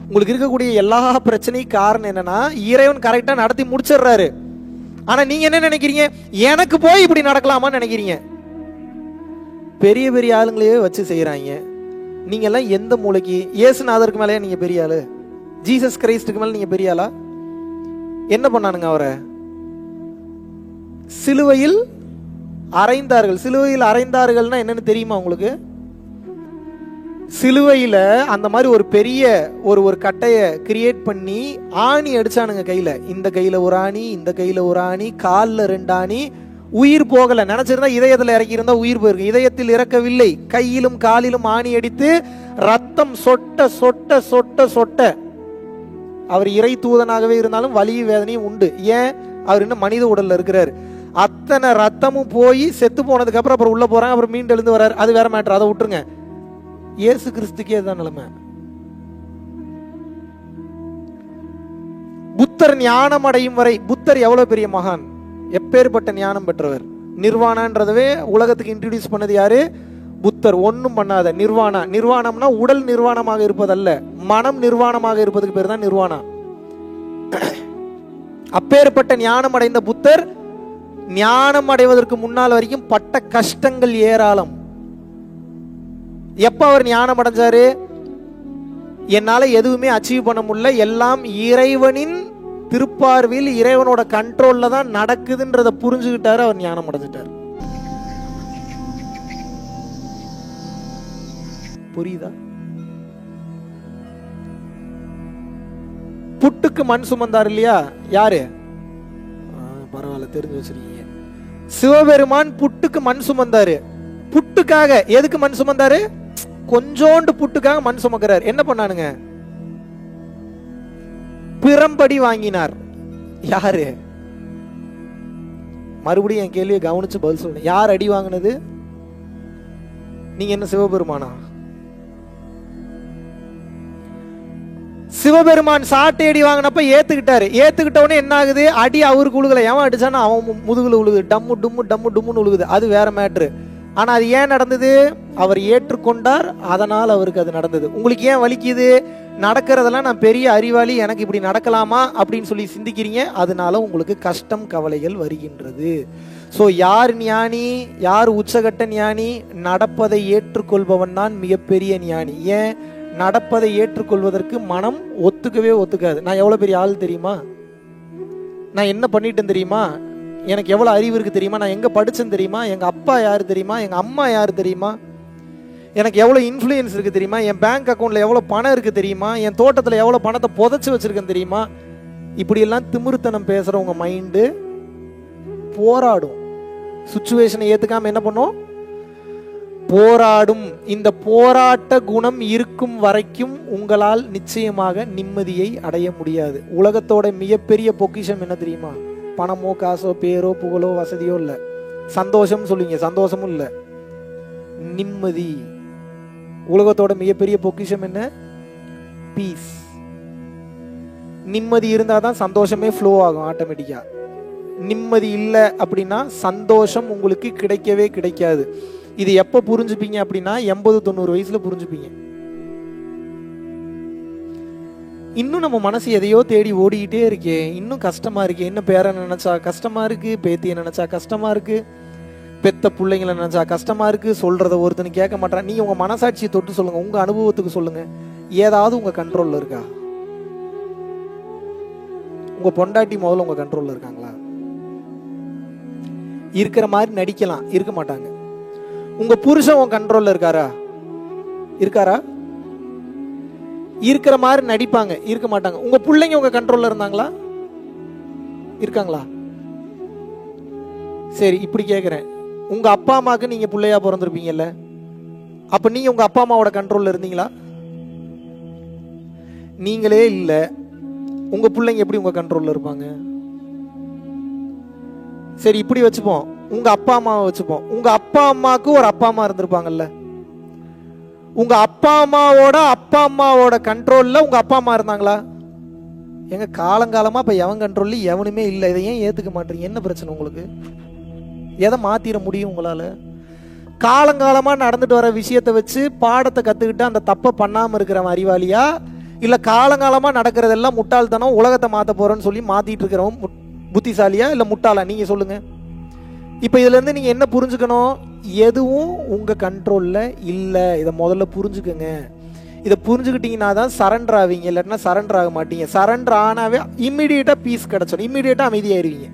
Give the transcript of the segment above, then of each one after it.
உங்களுக்கு இருக்கக்கூடிய எல்லா பிரச்சனையும் காரணம் என்னன்னா, இறைவன் கரெக்டா நடத்தி முடிச்சிடுறாரு. ஆனா நீங்க என்ன நினைக்கிறீங்க? எனக்கு போய் இப்படி நடக்கலாமான்னு நினைக்கிறீங்க. பெரிய பெரிய ஆளுங்களையே வச்சு செய்யறாங்க. நீங்க எல்லாம் எந்த மூளைக்கு? இயேசுநாதருக்கு மேலே நீங்க பெரிய ஆளு? ஜீசஸ் கிரைஸ்டுக்கு மேல நீங்க பெரிய ஆளா? என்ன பண்ணானுங்க? அவரை சிலுவையில் அறைந்தார்கள். சிலுவையில் அறைந்தார்கள்னா என்னன்னு தெரியுமா உங்களுக்கு? சிலுவையில அந்த மாதிரி ஒரு பெரிய ஒரு கட்டைய கிரியேட் பண்ணி ஆணி அடிச்சானுங்க கையில. இந்த கையில ஒரு ஆணி, இந்த கையில ஒரு ஆணி, காலில் 2 ஆணி. உயிர் போகல. நினைச்சிருந்தா இதயத்தில் இறக்கி இருந்தா உயிர் போயிருக்கு. இதயத்தில் இறக்கவில்லை. கையிலும் காலிலும் ஆணி அடித்து ரத்தம் சொட்ட சொட்ட சொட்ட சொட்ட. அவர் இறை தூதனாகவே இருந்தாலும் வலி வேதனையும் உண்டு. ஏன்? அவர் இன்னும் மனித உடல்ல இருக்கிறார். அத்தனை ரத்தமும் போய் செத்து போனதுக்கு அப்புறம் உள்ள போறாங்க. அப்புறம் மீண்டு எழுந்து வர்றாரு. அது வேற மேட்டர், அதை விட்டுருங்க. இயேசு கிறிஸ்துக்கே தான் நிலைமை. புத்தர் ஞானம் அடையும் வரை, புத்தர் எவ்வளவு பெரிய மகான், எப்பேற்பட்ட ஞானம் பெற்றவர். நிர்வாணன்றதவே உலகத்துக்கு இன்ட்ரோடியூஸ் பண்ணது யாரு? புத்தர். ஒன்னும் பண்ணாத நிர்வாணா. நிர்வாணம்னா உடல் நிர்வாணமாக இருப்பதல்ல, மனம் நிர்வாணமாக இருப்பதுக்கு பேர் தான் நிர்வாணா. அப்பேற்பட்ட ஞானம் அடைந்த புத்தர் ஞானம் அடைவதற்கு முன்னால் வரைக்கும் பட்ட கஷ்டங்கள் ஏராளம். எப்ப அவர் ஞானம் அடைஞ்சாரு? என்னால எதுவுமே அச்சீவ் பண்ண முடியல, எல்லாம் இறைவனின் திருப்பார்வையில் இறைவனோட கண்ட்ரோல்ல தான் நடக்குதுன்றத புரிஞ்சுக்கிட்டாரு. அவர் ஞானம் அடைஞ்சிட்டார். புரியுதா? புட்டுக்கு மண் சுமந்தார் இல்லையா? யாரு? பரவாயில்ல, தெரிஞ்சு வச்சிருக்கீங்க. சிவபெருமான் புட்டுக்கு மண் சுமந்தாரு. புட்டுக்காக. எதுக்கு மண் சுமந்தாரு? கொஞ்சோண்டு புட்டுக்காக மண் சுமக்கிறார். என்ன பண்ணானுங்க? பிறம்படி வாங்கினார். யாரு? மறுபடியும் என் கேள்வியை கவனிச்சு பதில் சொல்லுங்க. யார் அடி வாங்கினது? நீங்க என்ன சிவபெருமானா? சிவபெருமான் சாட்டை அடி வாங்கினப்ப ஏத்துக்கிட்டாரு. ஏத்துக்கிட்ட உடனே என்ன ஆகுது? அடி அவருக்கு உழுகல. எவன் அடிச்சானா அவன் முதுகுல உழுகுது. டம்மு டும்மு டம்மு டும்முன்னு உழுகுது. அது வேற மேட்ரு. ஆனா அது ஏன் நடந்தது? அவர் ஏற்றுக்கொண்டார், அதனால் அவருக்கு அது நடந்தது. உங்களுக்கு ஏன் வலிக்குது? நடக்கிறதெல்லாம் நான் பெரிய அறிவாளி, எனக்கு இப்படி நடக்கலாமா அப்படின்னு சொல்லி சிந்திக்கிறீங்க. அதனால உங்களுக்கு கஷ்டம் கவலைகள் வருகின்றது. ஸோ யார் ஞானி? யார் உச்சகட்ட ஞானி? நடப்பதை ஏற்றுக்கொள்பவன் தான் மிகப்பெரிய ஞானி. ஏன்? நடப்பதை ஏற்றுக்கொள்வதற்கு மனம் ஒத்துக்கவே ஒத்துக்காது. நான் எவ்வளவு பெரிய ஆள் தெரியுமா? நான் என்ன பண்ணிட்டேன் தெரியுமா? எனக்கு எவ்வளவு அறிவு இருக்கு தெரியுமா? நான் எங்க படிச்சேன் தெரியுமா? எங்க அப்பா யாரு தெரியுமா? எங்க அம்மா யாரு தெரியுமா? எனக்கு எவ்வளவு இன்ஃப்ளூயன்ஸ் இருக்கு தெரியுமா? என் பேங்க் அக்கௌண்ட்ல எவ்வளவு பணம் இருக்கு தெரியுமா? என் தோட்டத்துல எவ்வளவு பணத்தை புதைச்சு வச்சிருக்கேன் தெரியுமா? இப்படி எல்லாம் திமிருத்தனம் பேசுற உங்க மைண்டு போராடும். சிச்சுவேஷனை ஏத்துக்காம என்ன பண்ணும்? போராடும். இந்த போராட்ட குணம் இருக்கும் வரைக்கும் உங்களால் நிச்சயமாக நிம்மதியை அடைய முடியாது. உலகத்தோட மிகப்பெரிய பொக்கிஷம் என்ன தெரியுமா? பணமோ காசோ பேரோ புகழோ வசதியோ இல்ல. சந்தோஷம் சொல்லுவீங்க, சந்தோஷமும் இல்ல, நிம்மதி. உலகத்தோட மிகப்பெரிய பொக்கிஷம் என்ன? பீஸ். நிம்மதி இருந்தாதான் சந்தோஷமே ஃப்ளோ ஆகும் ஆட்டோமேட்டிக்கா. நிம்மதி இல்லை அப்படின்னா சந்தோஷம் உங்களுக்கு கிடைக்கவே கிடைக்காது. இது எப்ப புரிஞ்சுப்பீங்க அப்படின்னா 80-90 வயசுல புரிஞ்சுப்பீங்க. இன்னும் நம்ம மனசு எதையோ தேடி ஓடிக்கிட்டே இருக்கே, இன்னும் கஷ்டமா இருக்கு. இன்னும் பேரனை நினைச்சா கஷ்டமா இருக்கு, பேத்தியை நினைச்சா கஷ்டமா இருக்கு, பெத்த பிள்ளைங்களை நினைச்சா கஷ்டமா இருக்கு. சொல்றத ஒருத்தனு கேட்க மாட்டான். நீங்க உங்க மனசாட்சியை தொட்டு சொல்லுங்க, உங்க அனுபவத்துக்கு சொல்லுங்க. ஏதாவது உங்க கண்ட்ரோல்ல இருக்கா? உங்க பொண்டாட்டி முதல்ல உங்க கண்ட்ரோல்ல இருக்காங்களா? இருக்கிற மாதிரி நடிக்கலாம், இருக்க மாட்டாங்க. உங்க புருஷன் உங்க கண்ட்ரோல்ல இருக்காரா? இருக்காரா? இருக்கிற மாதிரி நடிப்பாங்க, இருக்க மாட்டாங்க. உங்க பிள்ளைங்க உங்க கண்ட்ரோல்ல இருந்தாங்களா? இருக்காங்களா? சரி, இப்படி கேக்குறேன். உங்க அப்பா அம்மாக்கு நீங்க பிள்ளையா பிறந்திருப்பீங்கல்ல, அப்ப நீங்க உங்க அப்பா அம்மாவோட கண்ட்ரோல்ல இருந்தீங்களா? நீங்களே இல்ல, உங்க பிள்ளைங்க எப்படி உங்க கண்ட்ரோல்ல இருப்பாங்க? சரி, இப்படி வச்சுப்போம். உங்க அப்பா அம்மாவை வச்சுப்போம். உங்க அப்பா அம்மாவுக்கு ஒரு அப்பா அம்மா இருந்திருப்பாங்கல்ல. உங்க அப்பா அம்மாவோட கண்ட்ரோல்ல உங்க அப்பா அம்மா இருந்தாங்களா? எங்க காலங்காலமா இப்ப எவன் கண்ட்ரோல்ல எவனுமே இல்லை. இதை ஏன் ஏத்துக்க மாட்டீங்க? என்ன பிரச்சனை உங்களுக்கு? எதை மாத்திர முடியும் உங்களால? காலங்காலமா நடந்துட்டு வர விஷயத்தை வச்சு பாடத்தை கத்துக்கிட்டு அந்த தப்பை பண்ணாம இருக்கிற அறிவாளியா, இல்லை காலங்காலமாக நடக்கிறதெல்லாம் முட்டாள்தனம், உலகத்தை மாற்ற போகிறேன்னு சொல்லி மாற்றிட்டு இருக்கிறவன் புத்திசாலியா இல்லை முட்டாளா? நீங்கள் சொல்லுங்கள். இப்போ இதுலேருந்து நீங்கள் என்ன புரிஞ்சுக்கணும்? எதுவும் உங்கள் கண்ட்ரோலில் இல்லை. இதை முதல்ல புரிஞ்சுக்கோங்க. இதை புரிஞ்சுக்கிட்டீங்கன்னா தான் சரண்டர் ஆவீங்க, இல்லாட்டினா சரண்டர் ஆக மாட்டீங்க. சரண்டர் ஆனாவே இம்மிடியேட்டாக பீஸ் கிடச்சிடும், இம்மிடியேட்டாக அமைதியாயிருவீங்க,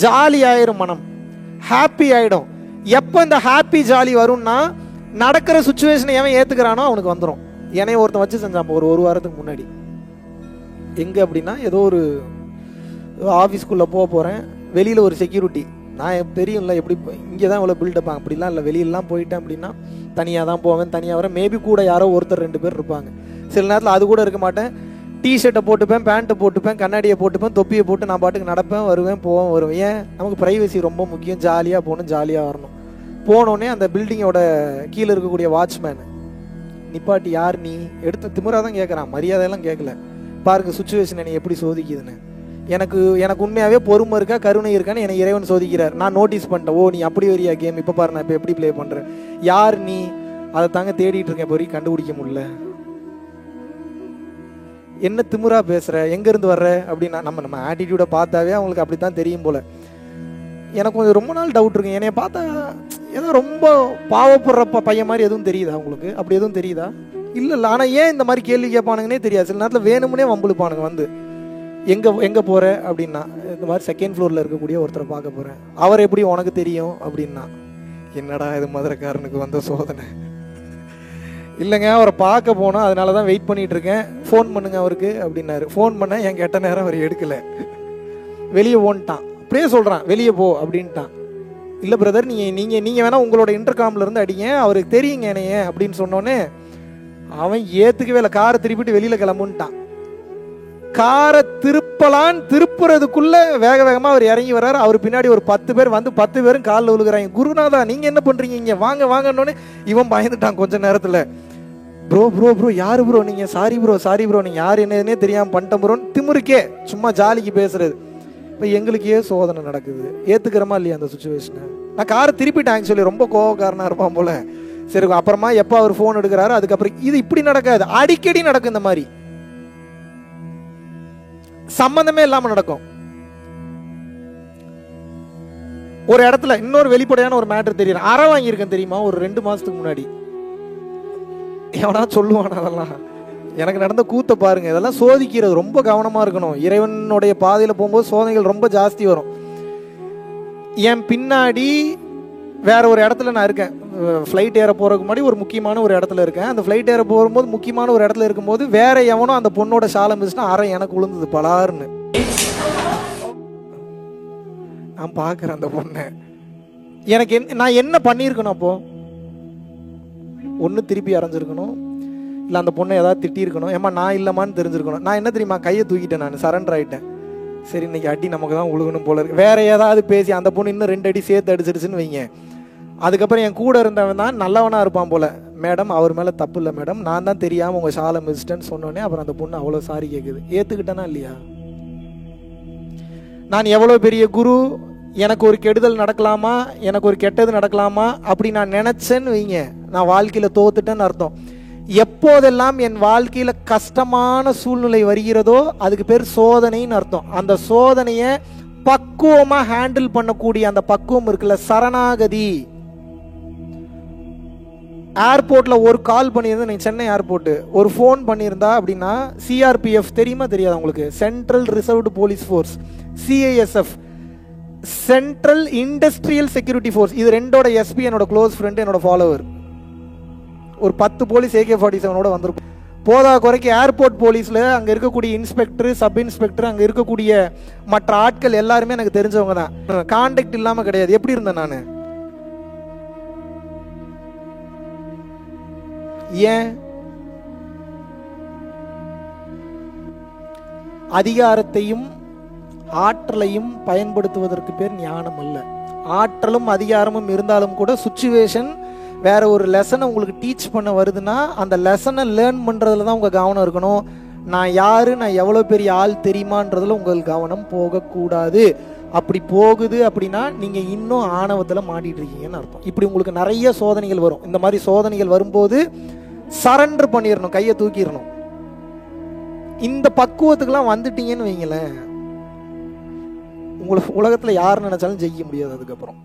ஜாலி ஆயிரும், மனம் ஹாப்பி ஆகிடும். எப்போ இந்த ஹாப்பி ஜாலி வரும்னா நடக்கிற சுச்சுவேஷனை எவன் ஏற்றுக்கிறானோ அவனுக்கு வந்துடும். என்னைய ஒருத்தன் வச்சு செஞ்சான் ஒரு வாரத்துக்கு முன்னாடி. எங்கே அப்படின்னா, ஏதோ ஒரு ஆஃபீஸ்க்குள்ளே போகிறேன், வெளியில் ஒரு செக்யூரிட்டி. நான் தெரியும்ல எப்படி இங்கே தான் இவ்வளோ பில்டப், அப்படிலாம் இல்லை. வெளியிலலாம் போயிட்டேன் அப்படின்னா தனியாக தான் போவேன், தனியாக வரேன். மேபி கூட யாரோ ஒருத்தர் 2 பேர் இருப்பாங்க. சில நேரத்தில் அது கூட இருக்க மாட்டேன். டிஷர்ட்டை போட்டுப்பேன், பேண்ட்டை போட்டுப்பேன், கண்ணாடியை போட்டுப்பேன், தொப்பியை போட்டு நான் பாட்டுக்கு நடப்பேன், வருவேன், வருவேன். ஏன்? நமக்கு ப்ரைவசி ரொம்ப முக்கியம். ஜாலியாக போகணும், ஜாலியாக வரணும். போனோடனே அந்த பில்டிங்கோட கீழே இருக்கக்கூடிய வாட்ச்மேன் நிப்பாட்டி, யார் நீ? எடுத்த திமிராக தான் கேட்குறான், மரியாதையெல்லாம் கேட்கல. பாருங்க சுச்சுவேஷன் என்னை எப்படி சோதிக்குதுன்னு. எனக்கு உண்மையாகவே பொறுமை இருக்கா, கருணை இருக்கான்னு என்னை இறைவன் சோதிக்கிறார். நான் நோட்டீஸ் பண்ணிட்டேன், ஓ நீ அப்படி வரியா கேம், இப்போ பாரு நான் இப்போ எப்படி ப்ளே பண்ணுறேன். யார் நீ? அதை தாங்க தேடிட்டு இருக்கேன், இப்போ கண்டுபிடிக்க முடியல. என்ன திமிரா பேசுகிற, எங்கேருந்து வர்ற அப்படின்னா, நம்ம ஆட்டிடியூடை பார்த்தாவே அவங்களுக்கு அப்படி தான் தெரியும் போல். எனக்கு கொஞ்சம் ரொம்ப நாள் டவுட் இருக்கு. என்னைய பார்த்தா ஏதோ ரொம்ப பாவப்படுற பையன் மாதிரி எதுவும் தெரியுதா உங்களுக்கு? அப்படி எதுவும் தெரியுதா? இல்லை. ஆனால் ஏன் இந்த மாதிரி கேள்வி கேட்பானுங்கன்னே தெரியாது. சில நேரத்தில் வேணும்னே வம்புழுப்பானுங்க வந்து, எங்கே போகிற அப்படின்னா, இந்த மாதிரி 2nd ஃப்ளோரில் இருக்கக்கூடிய ஒருத்தரை பார்க்க போகிறேன். அவர் எப்படி உனக்கு தெரியும் அப்படின்னா, என்னடா இது மதுரைக்காரனுக்கு வந்த சோதனை. இல்லைங்க, அவரை பார்க்க போனோம், அதனால தான் வெயிட் பண்ணிட்டு இருக்கேன், ஃபோன் பண்ணுங்க அவருக்கு அப்படின்னாரு. ஃபோன் பண்ண என் கெட்ட நேரம் அவர் எடுக்கலை, வெளியே போன்ட்டான். அப்படியே சொல்கிறான், வெளியே போ அப்படின்ட்டான். இல்லை பிரதர், நீங்கள் வேணால் உங்களோட இன்டர்காம்ல இருந்து அடிங்க, அவருக்கு தெரியுங்க என்னைய அப்படின்னு சொன்னோன்னே அவன் ஏற்றுக்கவே இல்லை. காரை திருப்பிட்டு வெளியில் கிளம்புன்ட்டான். காரை திருப்புறதுக்குள்ள வேகமாக அவர் இறங்கி வர்றாரு. அவர் பின்னாடி ஒரு 10 பேர் வந்து 10 பேரும் காலில் விழுகிறாங்க. குருநாதா நீங்க என்ன பண்றீங்க இங்க, வாங்க வாங்கன்னொன்னே இவன் பயந்துட்டான். கொஞ்ச நேரத்துல ப்ரோ யாரு ப்ரோ நீங்க? சாரி ப்ரோ நீங்க யாரு என்னன்னே தெரியாம பண்ணிட்டேன் ப்ரோன்னு திமிருக்கே சும்மா ஜாலிக்கு பேசுறது. இப்போ எங்களுக்கே சோதனை நடக்குது. ஏத்துக்கிறமா இல்லையா அந்த சுச்சுவேஷனை? நான் காரை திருப்பிட்டேன் சொல்லி ரொம்ப கோவக்காரனா இருப்பான் போல. சரி, அப்புறமா எப்போ அவர் ஃபோன் எடுக்கிறாரு அதுக்கப்புறம் இது இப்படி நடக்காது, அடிக்கடி நடக்கும். இந்த மாதிரி சம்பந்தமே இல்லாம நடக்கும். ஒரு இடத்துல இன்னொரு வெளிப்படையான ஒரு மேட்டர் தெரியும். அறை வாங்கியிருக்கேன் தெரியுமா, ஒரு 2 மாசத்துக்கு முன்னாடி. எவனா சொல்லுவான் அதெல்லாம்? எனக்கு நடந்த கூத்த பாருங்க. இதெல்லாம் சோதிக்கிறது, ரொம்ப கவனமா இருக்கணும். இறைவனுடைய பாதையில போகும்போது சோதனைகள் ரொம்ப ஜாஸ்தி வரும். என் பின்னாடி வேற ஒரு இடத்துல நான் இருக்கேன். ஃப்ளைட் ஏற போறதுக்கு முன்னாடி ஒரு முக்கியமான ஒரு இடத்துல இருக்கேன். அந்த ஃப்ளைட் ஏற போகும்போது முக்கியமான ஒரு இடத்துல இருக்கும்போது வேற எவனோ அந்த பொண்ணோட ஷாலை மிஸ்னா அரை எனக்கு விழுந்தது பலாருன்னு. நான் பாக்குறேன் அந்த பொண்ணை. எனக்கு நான் என்ன பண்ணியிருக்கணும்? அப்போ ஒன்று திருப்பி அரைஞ்சிருக்கணும், இல்லை அந்த பொண்ணை ஏதாவது திட்டிருக்கணும். ஏமா நான் இல்லைம்மான்னு தெரிஞ்சிருக்கணும். நான் என்ன தெரியுமா, கையை தூக்கிட்டேன், நான் சரண்டர் ஆகிட்டேன். சரி இன்னைக்கு அடி நமக்கு தான் உழுகணும் போல இருக்கு. வேற ஏதாவது பேசி அந்த பொண்ணு இன்னும் 2 அடி சேர்த்து அடிச்சிருச்சுன்னு வைங்க. அதுக்கப்புறம் என் கூட இருந்தவன் தான் நல்லவனா இருப்பான் போல. மேடம் அவர் மேலே தப்பு இல்லை மேடம், நான் தான் தெரியாமல் உங்கள் ஷாலை மிஸ்டேன்னு சொன்னோன்னே அப்புறம் அந்த பொண்ணு அவ்வளோ சாரி கேட்குது. ஏற்றுக்கிட்டேனா இல்லையா? நான் எவ்வளோ பெரிய குரு, எனக்கு ஒரு கெடுதல் நடக்கலாமா, எனக்கு ஒரு கெட்டது நடக்கலாமா அப்படி நான் நினைச்சேன்னு வைங்க, நான் வாழ்க்கையில் தோத்துட்டேன்னு அர்த்தம். எப்போதெல்லாம் என் வாழ்க்கையில கஷ்டமான சூழ்நிலை வருகிறதோ அதுக்கு பேர் சோதனைன்னு அர்த்தம். அந்த சோதனையை பக்குவமா ஹேண்டில் பண்ணக்கூடிய அந்த பக்குவம் இருக்குல்ல, சரணாகதி. ஏர்போர்ட்ல ஒரு கால் பண்ணியிருந்தா, நீங்க சென்னை ஏர்போர்ட் ஒரு ஃபோன் பண்ணியிருந்தா அப்படின்னா, சிஆர்பிஎஃப் தெரியுமா தெரியாது உங்களுக்கு? Central reserved police force, CISF, central industrial security force. இது ரெண்டோட எஸ்பி என்னோட க்ளோஸ் ஃப்ரெண்ட், என்னோட ஃபாலோவர். ஒரு 10 போலீஸ் AK-47 வந்திருக்கும். போதா குறைக்கு ஏர்போர்ட் போலீஸ்ல அங்க இருக்கக்கூடிய இன்ஸ்பெக்டர், சப் இன்ஸ்பெக்டர், அங்க இருக்கக்கூடிய மற்ற ஆட்கள் எல்லாருமே எனக்கு தெரிஞ்சவங்க தான். கான்டாக்ட் இல்லாம கிடையாது. எப்படி இருந்தேன் நானு? ஏன்? அதிகாரத்தையும் ஆற்றலையும் பயன்படுத்துவதற்கு பேர் ஞானம் அல்ல. ஆற்றலும் அதிகாரமும் இருந்தாலும் கூட சுச்சுவேஷன் வேற ஒரு லெசனை உங்களுக்கு டீச் பண்ண வருதுன்னா அந்த லெசனை லேர்ன் பண்றதுல தான் உங்க கவனம் இருக்கணும். நான் யாரு, நான் எவ்வளவு பெரிய ஆள் தெரியுமான்றதுல உங்கள் கவனம் போகக்கூடாது. அப்படி போகுது அப்படின்னா நீங்க இன்னும் ஆணவத்துல மாட்டிட்டு இருக்கீங்கன்னு அர்த்தம். இப்படி உங்களுக்கு நிறைய சோதனைகள் வரும். இந்த மாதிரி சோதனைகள் வரும்போது சரண்டர் பண்ணிடணும், கையை தூக்கிடணும். இந்த பக்குவத்துக்கெல்லாம் வந்துட்டீங்கன்னு வைங்களேன், உங்களை உலகத்துல யார் நினைச்சாலும் ஜெயிக்க முடியாது அதுக்கப்புறம்.